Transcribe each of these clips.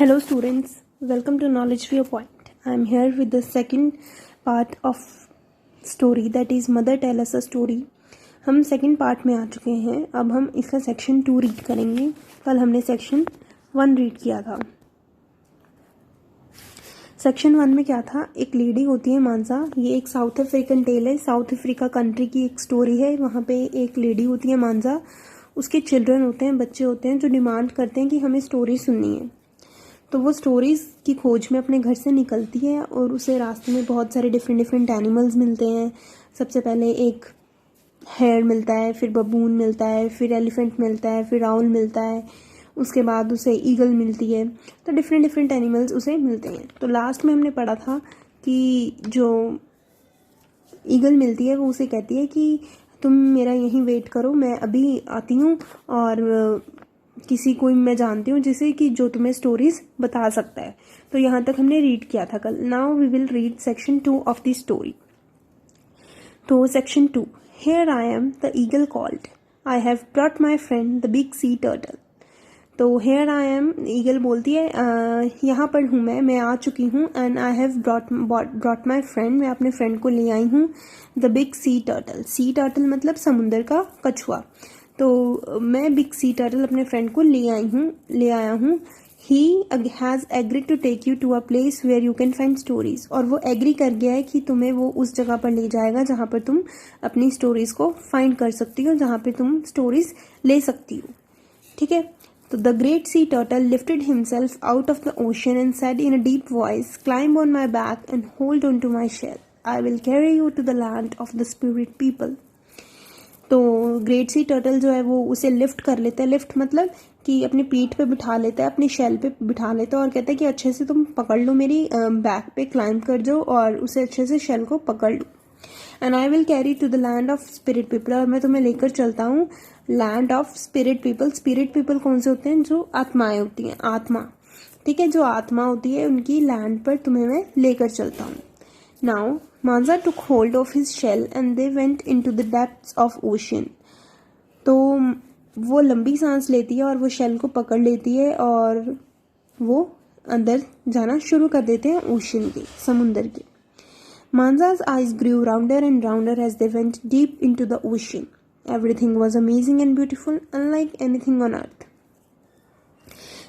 Hello students, welcome to Knowledge Viewpoint. I am here with the second part of story, that is Mother Tell Us a Story. हम second part में आ चुके हैं. अब हम इसका section 2 read करेंगे. कल हमने सेक्शन 1 रीड किया था. सेक्शन 1 में क्या था, एक लेडी होती है मानसा. ये एक साउथ अफ्रीकन टेल है. साउथ अफ्रीका कंट्री की एक स्टोरी है. वहाँ पे एक लेडी होती है मानसा. उसके चिल्ड्रन होते हैं, बच्चे होते हैं जो डिमांड करते हैं कि हमें स्टोरी सुननी है. तो वो स्टोरीज़ की खोज में अपने घर से निकलती है और उसे रास्ते में बहुत सारे डिफरेंट एनिमल्स मिलते हैं. सबसे पहले एक हेयर मिलता है, फिर बबून मिलता है, फिर एलिफेंट मिलता है, फिर राउल मिलता है. उसके बाद उसे ईगल मिलती है. तो डिफरेंट एनिमल्स उसे मिलते हैं. तो लास्ट में हमने पढ़ा था कि जो ईगल मिलती है वो उसे कहती है कि तुम मेरा यहीं वेट करो, मैं अभी आती हूँ और किसी को मैं जानती हूँ जिसे कि जो तुम्हें स्टोरीज बता सकता है. तो यहाँ तक हमने रीड किया था कल. Now we will read section 2 of the story. तो section 2. Here I am, the eagle called, I have brought my friend the big sea turtle. तो हियर आई एम, ईगल बोलती है यहाँ पर हूँ मैं आ चुकी हूँ. And I have brought my friend, मैं अपने फ्रेंड को ले आई हूँ. The big sea turtle. Sea turtle मतलब समुंदर का कछुआ. तो मैं बिग सी टर्टल अपने फ्रेंड को ले आया हूँ. He has agreed to take you to a place where you can find stories. और वो एग्री कर गया है कि तुम्हें वो उस जगह पर ले जाएगा जहाँ पर तुम अपनी स्टोरीज को फाइंड कर सकती हो, जहाँ पे तुम स्टोरीज ले सकती हो. ठीक है. तो the great sea turtle lifted himself out of the ocean and said in a deep voice, climb on my back and hold on to my shell. I will carry you to the land of the spirit people. तो great sea turtle जो है वो उसे lift कर लेता है. Lift मतलब कि अपनी पीठ पे बिठा लेता है, अपनी शेल पे बिठा लेता है और कहता है कि अच्छे से तुम पकड़ लो, मेरी बैक पे क्लाइंब कर जाओ और उसे अच्छे से शेल को पकड़ लो. And I will carry to the land of spirit people. और मैं तुम्हें लेकर चलता हूँ land of spirit people. Spirit people कौन से होते हैं? जो आत्माएं होती हैं, आत्मा. ठीक है, जो आत्मा होती है उनकी लैंड पर तुम्हें मैं लेकर चलता हूँ. Now, Manza took hold of his shell and they went into the depths of ocean. तो वो लंबी सांस लेती है और वो शेल को पकड़ लेती है और वो अंदर जाना शुरू कर देते हैं ओशन के, समुंदर के. Manza's eyes grew rounder and rounder as they went deep into the ocean. Everything was amazing and beautiful, unlike anything on earth.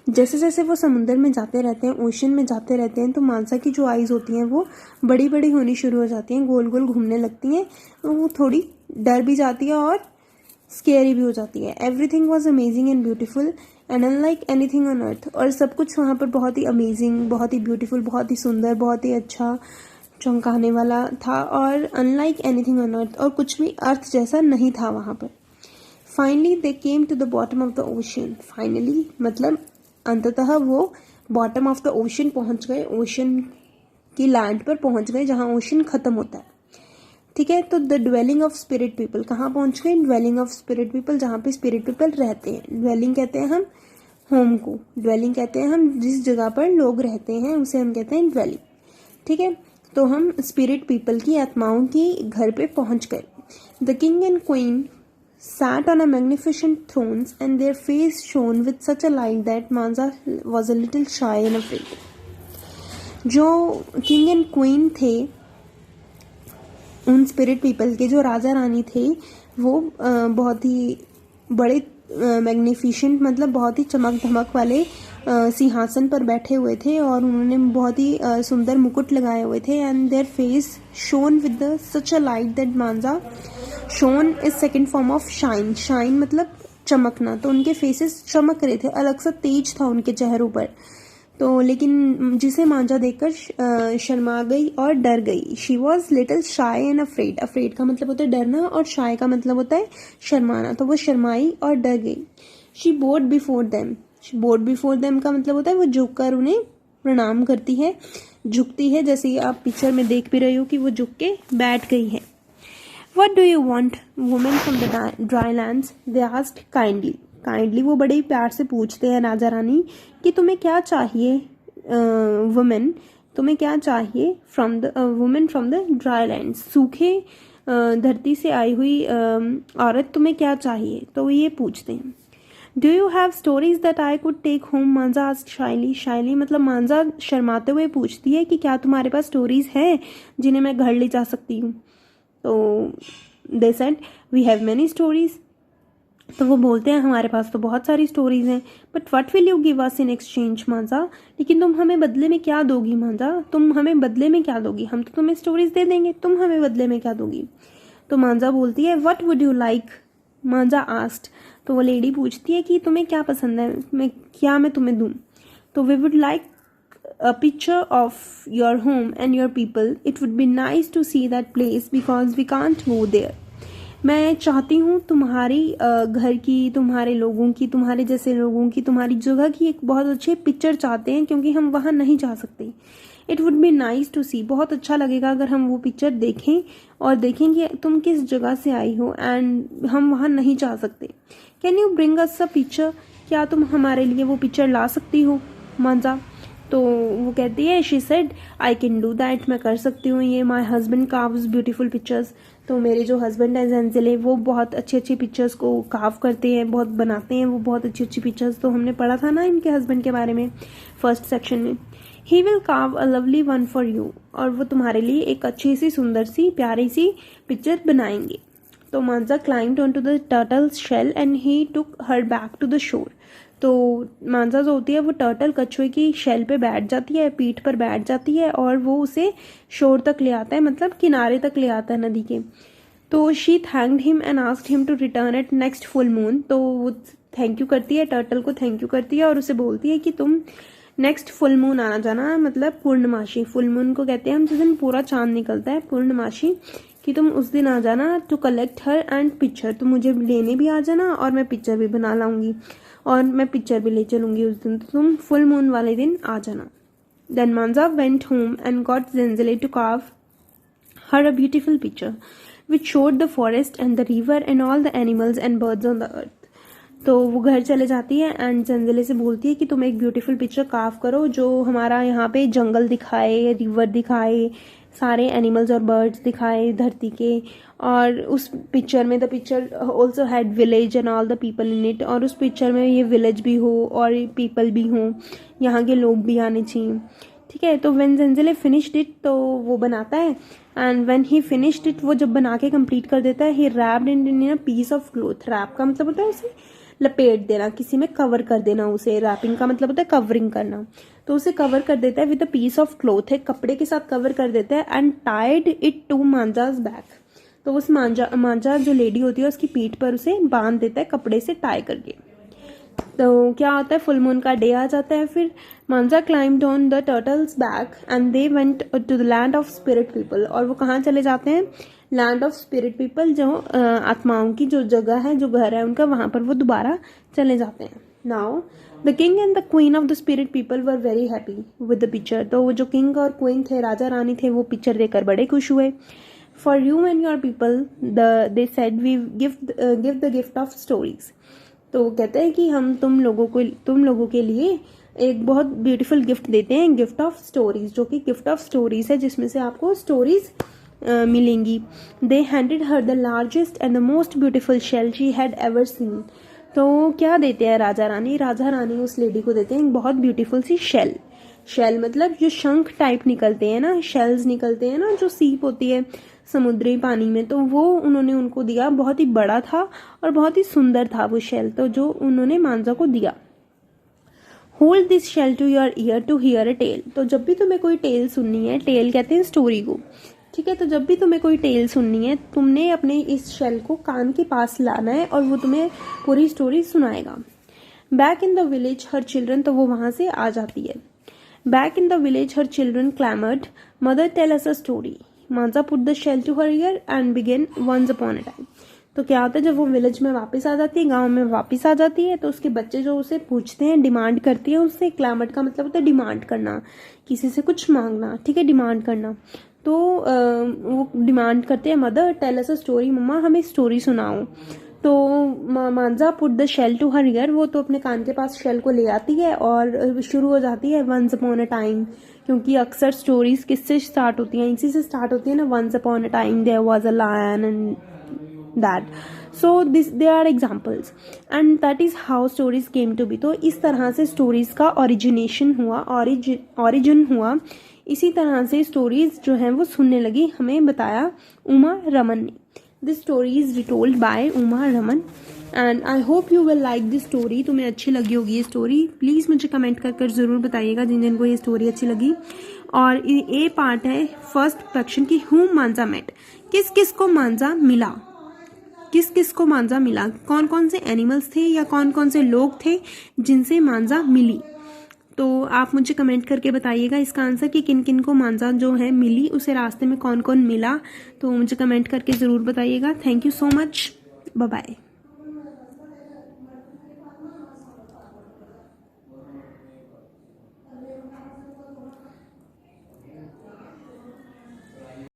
जैसे जैसे वो समुंदर में जाते रहते हैं, ओशन में जाते रहते हैं, तो मानसा की जो आईज होती हैं वो बड़ी बड़ी होनी शुरू हो जाती हैं, गोल गोल घूमने लगती हैं. वो थोड़ी डर भी जाती है और स्केरी भी हो जाती है. Everything was amazing and beautiful and unlike anything on earth. और सब कुछ वहाँ पर बहुत ही अमेजिंग, बहुत ही ब्यूटीफुल, बहुत ही सुंदर, बहुत ही अच्छा, चौंकाने वाला था. और अनलाइक एनीथिंग ऑन अर्थ, और कुछ भी अर्थ जैसा नहीं था वहाँ पर. Finally they came to the bottom of the ocean. Finally मतलब अंततः वो बॉटम ऑफ द ओशन पहुंच गए, ओशन की लैंड पर पहुंच गए जहां ओशन खत्म होता है. ठीक है. तो the dwelling of spirit people, कहाँ पहुंच गए? ड्वेलिंग ऑफ स्पिरिट पीपल, जहां पे स्पिरिट पीपल रहते हैं. ड्वेलिंग कहते हैं हम होम को, ड्वेलिंग कहते हैं हम जिस जगह पर लोग रहते हैं उसे हम कहते हैं ड्वेलिंग. ठीक है. तो हम स्पिरिट पीपल की, आत्माओं की घर पे पहुंच गए. The king and queen sat on a magnificent thrones and their face shone with such a light that Mansa was a little shy and afraid. जो किंग एंड क्वीन थे, उन स्पिरिट पीपल के जो राजा रानी थे, वो बहुत ही बड़े मैग्निफिशेंट मतलब बहुत ही चमक धमक वाले सिंहासन पर बैठे हुए थे और उन्होंने बहुत ही सुंदर मुकुट लगाए हुए थे. And their face shone with such a light that Mansa, shone is second form of shine. Shine मतलब चमकना. तो उनके फेसेस चमक रहे थे, अलग सा तेज था उनके चेहरों पर. तो लेकिन जिसे मांझा देखकर शर्मा गई और डर गई. शी वॉज लिटिल शाई एंड अफ्रेड. अफ्रेड का मतलब होता है डरना और शाई का मतलब होता है शर्माना. तो वो शर्माई और डर गई. She bowed before them. Bowed before them का मतलब होता है वो झुक कर उन्हें प्रणाम करती है, झुकती है. जैसे आप पिक्चर में देख भी रही हो कि वो झुक के बैठ गई है. What do you want, woman from the dry lands? They asked kindly. Kindly वो बड़े प्यार से पूछते हैं राजा रानी कि तुम्हें क्या चाहिए. वुमेन, तुम्हें क्या चाहिए? From the women from the dry land, सूखे धरती से आई हुई औरत, तुम्हें क्या चाहिए? तो वो ये पूछते हैं. Do you have stories that I could take home, Manja asked shyly. Shyly मतलब मांजा शर्माते हुए पूछती है कि क्या तुम्हारे पास स्टोरीज हैं जिन्हें मैं घर ले जा सकती हूँ। तो they said we have many stories. तो वो बोलते हैं हमारे पास तो बहुत सारी स्टोरीज हैं। But what will you give us in exchange मांजा, लेकिन तुम हमें बदले में क्या दोगी मांजा, तुम हमें बदले में क्या दोगी, हम तो तुम्हें स्टोरीज दे देंगे, तुम हमें बदले में क्या दोगी। तो मांजा बोलती है व्हाट वुड यू लाइक, मांजा आस्क्ड। तो वो लेडी पूछती है कि तुम्हें क्या पसंद है, मैं तुम्हें दूँ। तो we would like a picture of your home and your people. It would be nice to see that place because we can't go there. मैं चाहती हूँ तुम्हारी घर की, तुम्हारे लोगों की, तुम्हारे जैसे लोगों की, तुम्हारी जगह की एक बहुत अच्छी पिक्चर चाहते हैं क्योंकि हम वहाँ नहीं जा सकते। It would be nice to see, बहुत अच्छा लगेगा अगर हम वो पिक्चर देखें और देखें कि तुम किस जगह से आई हो एंड हम वहाँ नहीं जा सकते। Can you bring us a picture, क्या तुम हमारे लिए वो पिक्चर ला सकती हो मांजा। तो वो कहती है she said I can do that, मैं कर सकती हूँ ये। My husband carves beautiful pictures, तो मेरे जो हस्बैंड है जेंजिले वो बहुत अच्छी अच्छी पिक्चर्स को कार्व करते हैं, बहुत बनाते हैं वो बहुत अच्छी अच्छी पिक्चर्स। तो हमने पढ़ा था ना इनके हस्बैंड के बारे में फर्स्ट सेक्शन में। He will curve a lovely one for you, और वो तुम्हारे लिए एक अच्छी सी सुंदर सी प्यारी सी पिक्चर बनाएंगे। तो Manja climbed on to the turtle's shell and he took her back to the shore. तो मांजा जो होती है वो टर्टल कछुए की शेल पे बैठ जाती है, पीठ पर बैठ जाती है और वो उसे शोर तक ले आता है, मतलब किनारे तक ले आता है नदी के। तो she thanked him and asked him to return at next full moon. तो वो थैंक यू करती है, टर्टल को थैंक यू करती है और उसे बोलती है कि तुम नेक्स्ट फुल मून आना जाना, मतलब पूर्णमासी। फुल मून को कहते हैं हम जिस दिन पूरा चांद निकलता है, पूर्णमासी, कि तुम उस दिन आ जाना to collect her and picture, तुम मुझे लेने भी आ जाना और मैं पिक्चर भी बना लाऊंगी और मैं पिक्चर भी ले चलूंगी उस दिन, तो तुम फुल मून वाले दिन आ जाना। Then Manja went home and got Jenjile to carve her a beautiful picture which showed the forest and the river and all the animals and birds on the earth. तो वो घर चले जाती है एंड जेंजिले से बोलती है कि तुम एक ब्यूटीफुल पिक्चर कार्व करो जो हमारा यहाँ पे जंगल दिखाए, रिवर दिखाए, सारे एनिमल्स और बर्ड्स दिखाए धरती के। और उस पिक्चर में the picture also had village and all the people in it, और उस पिक्चर में ये विलेज भी हो और पीपल भी हो, यहाँ के लोग भी आने चाहिए। ठीक है, तो व्हेन जेंजिले फिनिश्ड इट, तो वो बनाता है and when he finished it, वो जब बना के कंप्लीट कर देता है, he wrapped in a piece of cloth. Wrap का मतलब होता है उसे लपेट देना, किसी में कवर कर देना उसे। रैपिंग का मतलब होता है कवरिंग करना। तो उसे कवर कर देता है with a piece of cloth, एक कपड़े के साथ कवर कर देता है and tied it to Manja's back. तो उस मांजा जो लेडी होती है उसकी पीठ पर उसे बांध देता है कपड़े से टाई करके। तो क्या होता है, फुल मून का डे आ जाता है। फिर Manja climbed on the turtle's back and they went to the land of spirit people. और वो कहाँ चले जाते हैं, लैंड ऑफ स्पिरिट पीपल, जो आत्माओं की जो जगह है, जो घर है उनका, वहां पर वो दोबारा चले जाते हैं। Now the king and the queen of the spirit people were very happy with the picture. तो वो जो किंग और क्वीन थे, राजा रानी थे, वो पिक्चर देखकर बड़े खुश हुए। For you and your people they said we give the gift of stories. तो कहते हैं कि हम तुम लोगों के लिए एक बहुत ब्यूटीफुल गिफ्ट देते हैं, गिफ्ट ऑफ स्टोरीज, जो कि गिफ्ट ऑफ स्टोरीज है जिसमें से आपको स्टोरीज मिलेंगी। They handed her the largest and the most beautiful shell she had ever seen. तो क्या देते हैं राजा रानी उस लेडी को देते हैं बहुत ब्यूटीफुल सी शेल। शेल मतलब जो शंख टाइप निकलते हैं ना, शेल्स निकलते हैं ना, जो सीप होती है समुद्री पानी में, तो वो उन्होंने उनको दिया। बहुत ही बड़ा था और बहुत ही सुंदर था वो शेल, तो जो उन्होंने मांजा को दिया। Hold this shell to your ear to hear a tale. तो जब भी तुम्हें कोई टेल सुननी है, टेल कहते हैं स्टोरी को, ठीक है, तो जब भी तुम्हें कोई टेल सुननी है, तुमने अपने इस शेल को कान के पास लाना है और वो तुम्हें पूरी स्टोरी सुनाएगा। Back in the village her children, तो वो वहां से आ जाती है। Back in the village her children clamoured, mother tell us a story. Manja put the shell to her ear and began once upon a time. तो क्या होता है, जब वो विलेज में वापस आ जाती है, गांव में वापस आ जाती है, तो उसके बच्चे जो उसे पूछते हैं, डिमांड करती है उससे। क्लैमर्ड का मतलब होता है डिमांड करना, किसी से कुछ मांगना, ठीक है, डिमांड करना। तो वो डिमांड करते हैं, mother tell us a story, mama हमें स्टोरी सुनाओ। तो Manja put the shell to her ear, वो तो अपने कान के पास शेल को ले आती है और शुरू हो जाती है वंस अपॉन अ टाइम, क्योंकि अक्सर स्टोरीज किससे स्टार्ट होती हैं, इसी से स्टार्ट होती है ना, once upon a time there was a lion and that. So this they are examples and that is how stories came to be. तो इस तरह से स्टोरीज़ का ओरिजिनेशन हुआ, ओरिजिन हुआ। इसी तरह से स्टोरीज़ जो हैं वो सुनने लगी, हमें बताया उमा रमन ने। This story is retold by Uma Raman and I hope you will like this story. तुम्हें अच्छी लगी होगी ये स्टोरी। प्लीज़ मुझे कमेंट कर ज़रूर बताइएगा जिन जिनको ये स्टोरी अच्छी लगी। और ये पार्ट है फर्स्ट सेक्शन की, हुम मांजा मेट, किस किस को मांजा मिला, किस किस को मांजा मिला, कौन कौन से एनिमल्स थे या कौन कौन से लोग थे जिनसे मांजा मिली। तो आप मुझे कमेंट करके बताइएगा इसका आंसर कि किन किन को मांजा जो है मिली, उसे रास्ते में कौन कौन मिला। तो मुझे कमेंट करके ज़रूर बताइएगा। Thank you so much, bye bye.